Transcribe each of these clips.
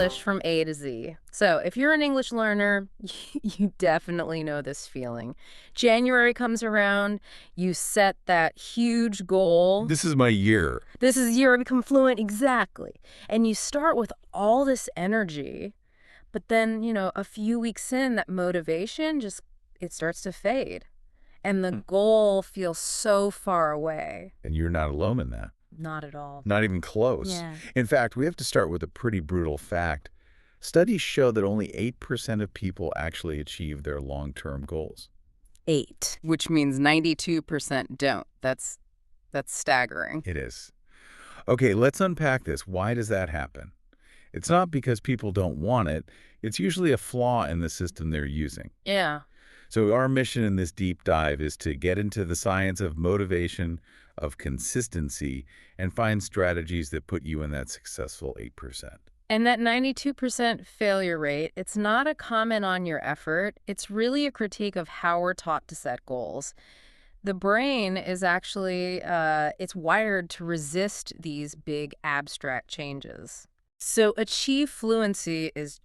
English from A to Z. So if you're an English learner, you definitely know this feeling. January comes around, you set that huge goal. This is my year. This is the year I become fluent, exactly. And you start with all this energy, but then, a few weeks in, that motivation it starts to fade. And the goal feels so far away. And you're not alone in that. Not at all. Not even close. Yeah. In fact, we have to start with a pretty brutal fact. Studies show that only 8% of people actually achieve their long-term goals. 8, which means 92% don't. That's staggering. It is. Okay, let's unpack this. Why does that happen? It's not because people don't want it. It's usually a flaw in the system they're using. Yeah. So our mission in this deep dive is to get into the science of motivation, of consistency, and find strategies that put you in that successful 8%. And that 92% failure rate, it's not a comment on your effort. It's really a critique of how we're taught to set goals. The brain is actually, it's wired to resist these big abstract changes. So achieve fluency is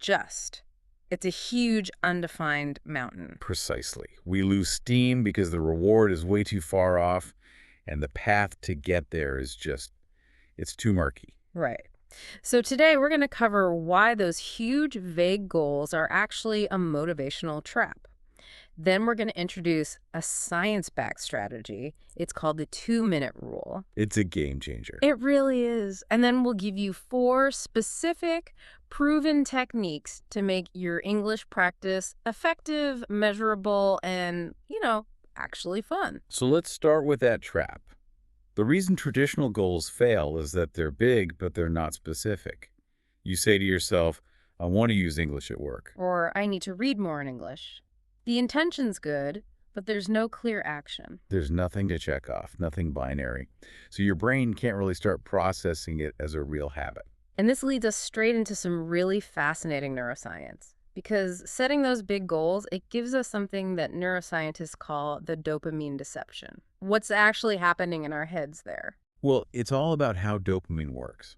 it's a huge undefined mountain. Precisely. We lose steam because the reward is way too far off, and the path to get there is it's too murky. Right. So today we're going to cover why those huge, vague goals are actually a motivational trap. Then we're going to introduce a science-backed strategy. It's called the 2-minute rule. It's a game changer. It really is. And then we'll give you 4 specific, proven techniques to make your English practice effective, measurable, and, actually fun. So let's start with that trap. The reason traditional goals fail is that they're big, but they're not specific. You say to yourself, I want to use English at work. Or I need to read more in English. The intention's good, but there's no clear action. There's nothing to check off, nothing binary. So your brain can't really start processing it as a real habit. And this leads us straight into some really fascinating neuroscience. Because setting those big goals, it gives us something that neuroscientists call the dopamine deception. What's actually happening in our heads there? Well, it's all about how dopamine works.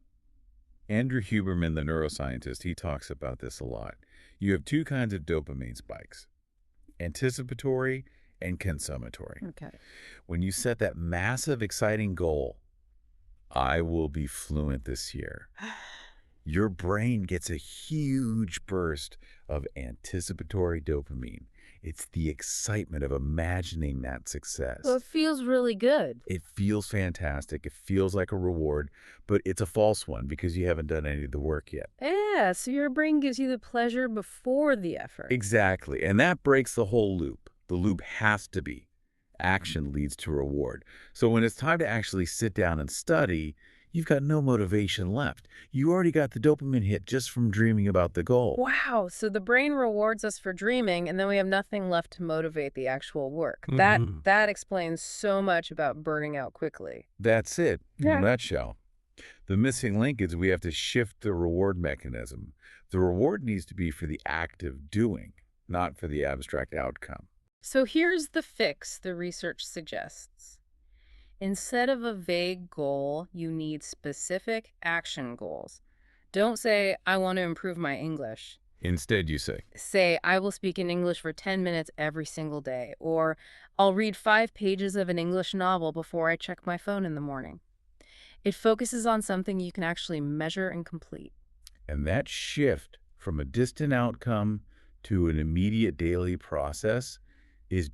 Andrew Huberman, the neuroscientist, he talks about this a lot. You have 2 kinds of dopamine spikes: anticipatory and consummatory. Okay. When you set that massive, exciting goal, I will be fluent this year, your brain gets a huge burst of anticipatory dopamine. It's the excitement of imagining that success. Well, it feels really good. It feels fantastic. It feels like a reward, but it's a false one because you haven't done any of the work yet. Yeah, so your brain gives you the pleasure before the effort. Exactly, and that breaks the whole loop. The loop has to be. Action leads to reward. So when it's time to actually sit down and study, you've got no motivation left. You already got the dopamine hit just from dreaming about the goal. Wow, so the brain rewards us for dreaming, and then we have nothing left to motivate the actual work. That explains so much about burning out quickly. That's it, in Yeah. a nutshell. The missing link is we have to shift the reward mechanism. The reward needs to be for the act of doing, not for the abstract outcome. So here's the fix the research suggests. Instead of a vague goal, you need specific action goals. Don't say, I want to improve my English. Instead, you Say, I will speak in English for 10 minutes every single day. Or, I'll read 5 pages of an English novel before I check my phone in the morning. It focuses on something you can actually measure and complete. And that shift from a distant outcome to an immediate daily process is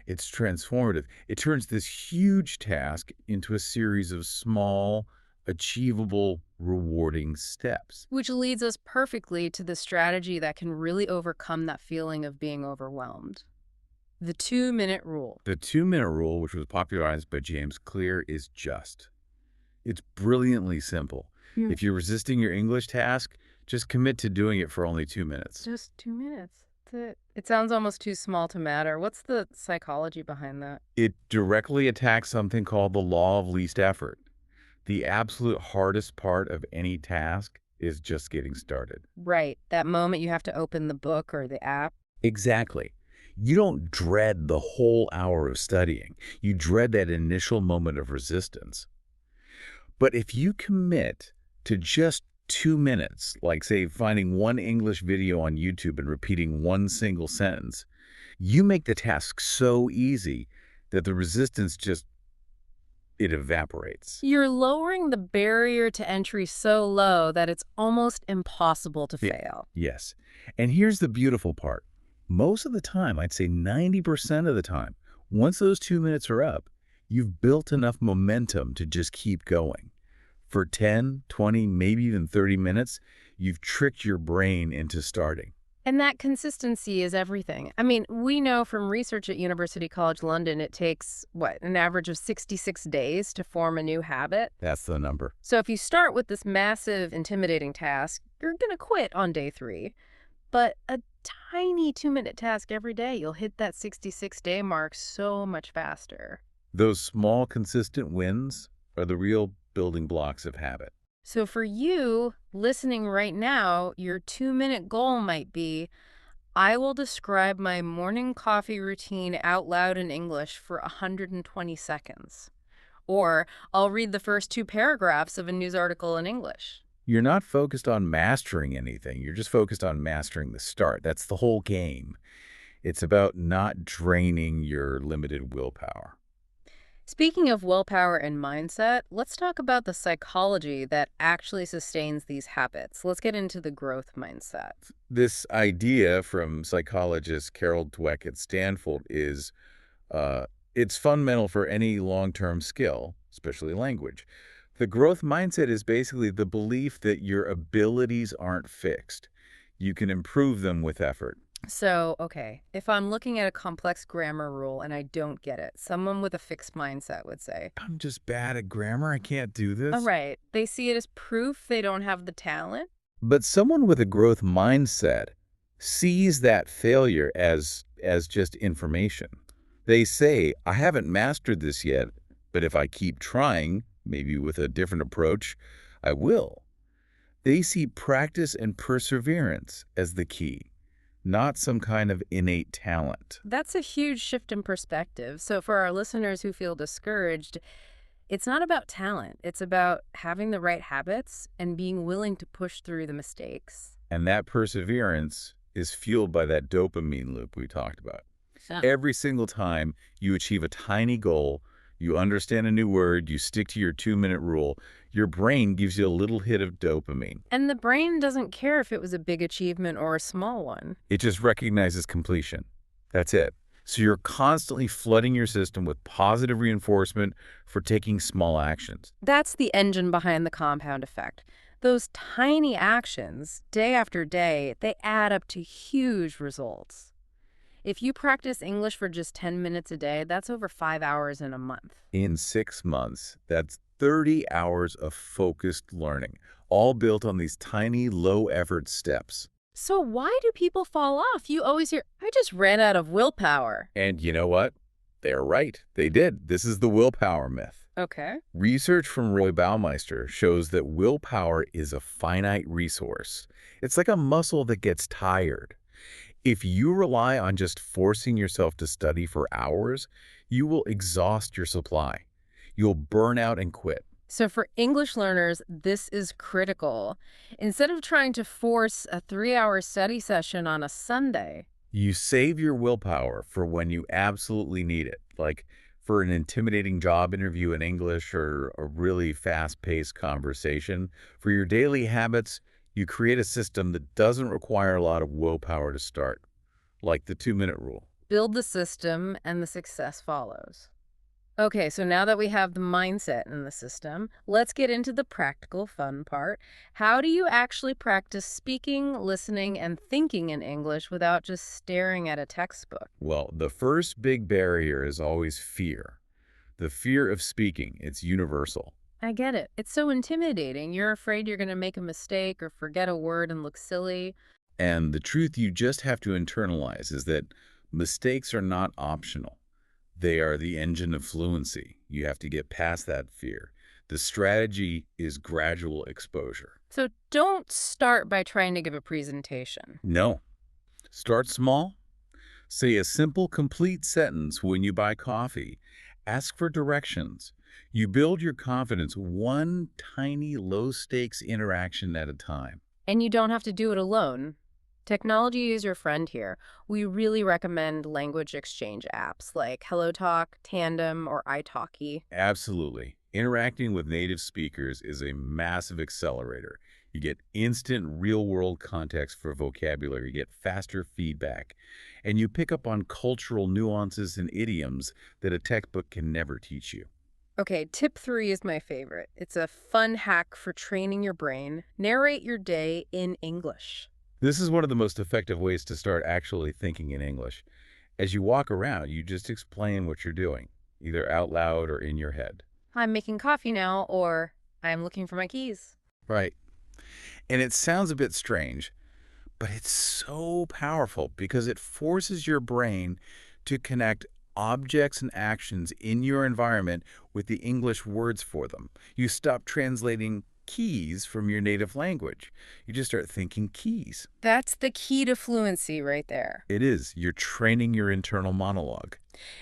it's transformative. It turns this huge task into a series of small, achievable, rewarding steps. Which leads us perfectly to the strategy that can really overcome that feeling of being overwhelmed. The 2-minute rule. The 2-minute rule, which was popularized by James Clear, is it's brilliantly simple. If you're resisting your English task, just commit to doing it for only 2 minutes. Just 2 minutes. That's it. It sounds almost too small to matter. What's the psychology behind that? It directly attacks something called the law of least effort. The absolute hardest part of any task is just getting started. Right. That moment you have to open the book or the app. Exactly. You don't dread the whole hour of studying. You dread that initial moment of resistance. But if you commit to just 2 minutes, like, say, finding one English video on YouTube and repeating one single sentence, you make the task so easy that the resistance just, it evaporates. You're lowering the barrier to entry so low that it's almost impossible to Yeah. fail. Yes. And here's the beautiful part. Most of the time, I'd say 90% of the time, once those 2 minutes are up, you've built enough momentum to just keep going. For 10, 20, maybe even 30 minutes, you've tricked your brain into starting. And that consistency is everything. I mean, we know from research at University College London, it takes, an average of 66 days to form a new habit. That's the number. So if you start with this massive, intimidating task, you're going to quit on day 3. But a tiny 2-minute task every day, you'll hit that 66-day mark so much faster. Those small, consistent wins are the real building blocks of habit. So for you, listening right now, your 2-minute goal might be, I will describe my morning coffee routine out loud in English for 120 seconds. Or I'll read the first 2 paragraphs of a news article in English. You're not focused on mastering anything. You're just focused on mastering the start. That's the whole game. It's about not draining your limited willpower. Speaking of willpower and mindset, let's talk about the psychology that actually sustains these habits. Let's get into the growth mindset. This idea from psychologist Carol Dweck at Stanford is it's fundamental for any long-term skill, especially language. The growth mindset is basically the belief that your abilities aren't fixed. You can improve them with effort. So, okay, if I'm looking at a complex grammar rule and I don't get it, someone with a fixed mindset would say, I'm just bad at grammar. I can't do this. all right, they see it as proof they don't have the talent. But someone with a growth mindset sees that failure as just information. They say, I haven't mastered this yet, but if I keep trying, maybe with a different approach, I will. They see practice and perseverance as the key, not some kind of innate talent. That's a huge shift in perspective. So, for our listeners who feel discouraged, it's not about talent. It's about having the right habits and being willing to push through the mistakes. And that perseverance is fueled by that dopamine loop we talked about. Yeah. Every single time you achieve a tiny goal, you understand a new word, you stick to your 2-minute rule, your brain gives you a little hit of dopamine. And the brain doesn't care if it was a big achievement or a small one. It just recognizes completion. That's it. So you're constantly flooding your system with positive reinforcement for taking small actions. That's the engine behind the compound effect. Those tiny actions, day after day, they add up to huge results. If you practice English for just 10 minutes a day, that's over 5 hours in a month. In 6 months, that's 30 hours of focused learning, all built on these tiny, low-effort steps. So why do people fall off? You always hear, I just ran out of willpower. And you know what? They're right. They did. This is the willpower myth. Okay. Research from Roy Baumeister shows that willpower is a finite resource. It's like a muscle that gets tired. If you rely on just forcing yourself to study for hours, you will exhaust your supply. You'll burn out and quit. So for English learners, this is critical. Instead of trying to force a 3-hour study session on a Sunday, You save your willpower for when you absolutely need it, like for an intimidating job interview in English or a really fast-paced conversation. For your daily habits, you create a system that doesn't require a lot of willpower to start, like the 2-minute rule. build the system and the success follows. Okay, so now that we have the mindset in the system, let's get into the practical fun part. How do you actually practice speaking, listening, and thinking in English without just staring at a textbook? Well, the first big barrier is always fear. The fear of speaking, it's universal. I get it. It's so intimidating. You're afraid you're going to make a mistake or forget a word and look silly. And the truth you just have to internalize is that mistakes are not optional. They are the engine of fluency. You have to get past that fear. The strategy is gradual exposure. So don't start by trying to give a presentation. No. Start small. Say a simple, complete sentence when you buy coffee. Ask for directions. You build your confidence one tiny low-stakes interaction at a time. And you don't have to do it alone. Technology is your friend here. We really recommend language exchange apps like HelloTalk, Tandem, or italki. Absolutely. Interacting with native speakers is a massive accelerator. You get instant real-world context for vocabulary, you get faster feedback, and you pick up on cultural nuances and idioms that a textbook can never teach you. Okay, tip 3 is my favorite. It's a fun hack for training your brain. Narrate your day in English. This is one of the most effective ways to start actually thinking in English. As you walk around, you just explain what you're doing, either out loud or in your head. I'm making coffee now, or I'm looking for my keys. Right. And it sounds a bit strange, but it's so powerful because it forces your brain to connect objects and actions in your environment with the English words for them. You stop translating keys from your native language. You just start thinking keys. That's the key to fluency right there. It is. You're training your internal monologue.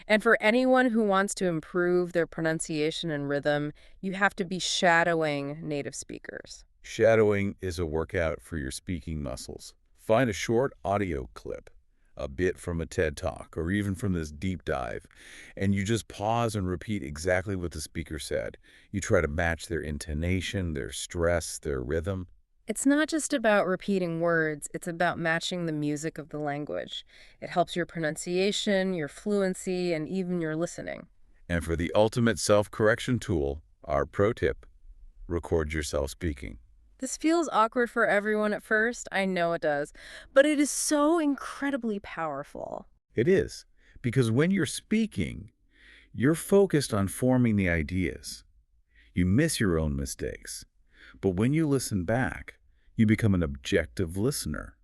And for anyone who wants to improve their pronunciation and rhythm, you have to be shadowing native speakers. Shadowing is a workout for your speaking muscles. Find a short audio clip, a bit from a TED Talk, or even from this deep dive, and you just pause and repeat exactly what the speaker said. You try to match their intonation, their stress, their rhythm. It's not just about repeating words, it's about matching the music of the language. It helps your pronunciation, your fluency, and even your listening. And for the ultimate self-correction tool, our pro tip, record yourself speaking. This feels awkward for everyone at first, I know it does, but it is so incredibly powerful. It is, because when you're speaking, you're focused on forming the ideas. You miss your own mistakes. But when you listen back, you become an objective listener.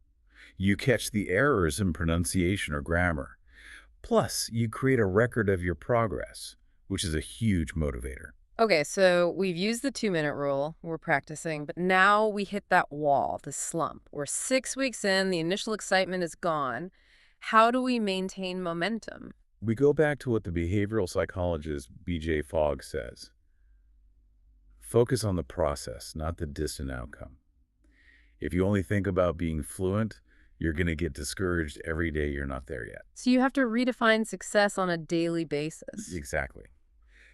You catch the errors in pronunciation or grammar. Plus, you create a record of your progress, which is a huge motivator. Okay, so we've used the 2-minute rule, we're practicing, but now we hit that wall, the slump. We're 6 weeks in, the initial excitement is gone. How do we maintain momentum? We go back to what the behavioral psychologist B.J. Fogg says. Focus on the process, not the distant outcome. If you only think about being fluent, you're going to get discouraged every day you're not there yet. So you have to redefine success on a daily basis. Exactly.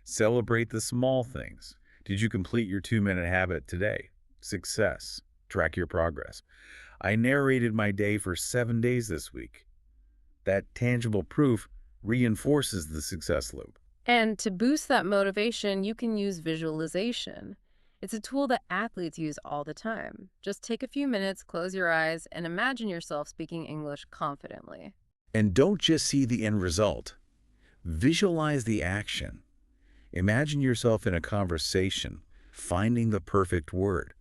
Celebrate the small things. Did you complete your 2-minute habit today? Success. Track your progress. I narrated my day for 7 days this week. That tangible proof reinforces the success loop. And to boost that motivation, you can use visualization. It's a tool that athletes use all the time. Just take a few minutes, close your eyes, and imagine yourself speaking English confidently. And don't just see the end result. Visualize the action. Imagine yourself in a conversation, finding the perfect word.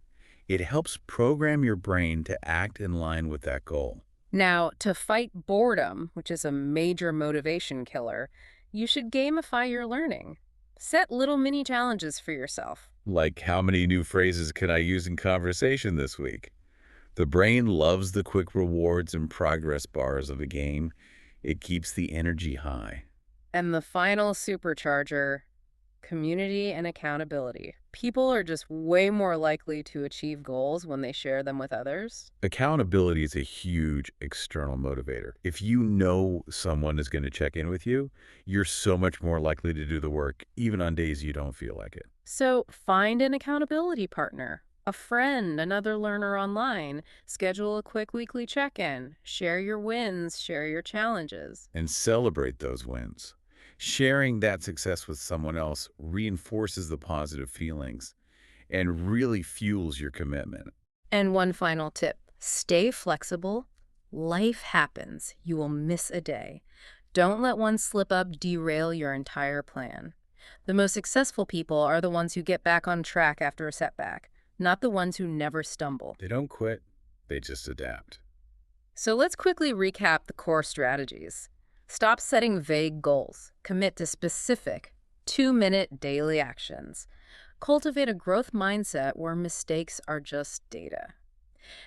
It helps program your brain to act in line with that goal. Now, to fight boredom, which is a major motivation killer, you should gamify your learning. Set little mini challenges for yourself. Like, how many new phrases can I use in conversation this week? The brain loves the quick rewards and progress bars of a game. It keeps the energy high. And the final supercharger, community and accountability. People are just way more likely to achieve goals when they share them with others. Accountability is a huge external motivator. If you know someone is going to check in with you, you're so much more likely to do the work, even on days you don't feel like it. So find an accountability partner, a friend, another learner online. Schedule a quick weekly check-in. Share your wins, share your challenges. And celebrate those wins. Sharing that success with someone else reinforces the positive feelings and really fuels your commitment. And one final tip, stay flexible. Life happens. You will miss a day. Don't let one slip-up derail your entire plan. The most successful people are the ones who get back on track after a setback, not the ones who never stumble. They don't quit, they just adapt. So let's quickly recap the core strategies. Stop setting vague goals. Commit to specific, 2-minute daily actions. Cultivate a growth mindset where mistakes are just data.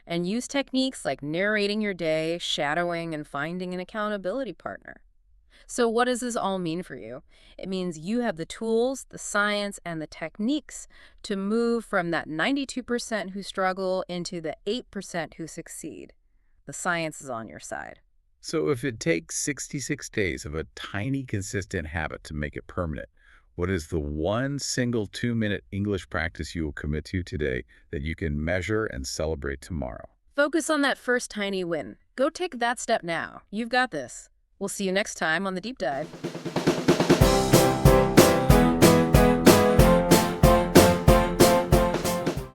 And use techniques like narrating your day, shadowing, and finding an accountability partner. So what does this all mean for you? It means you have the tools, the science, and the techniques to move from that 92% who struggle into the 8% who succeed. The science is on your side. So if it takes 66 days of a tiny, consistent habit to make it permanent, what is the one single 2-minute English practice you will commit to today that you can measure and celebrate tomorrow? Focus on that first tiny win. Go take that step now. You've got this. We'll see you next time on the Deep Dive.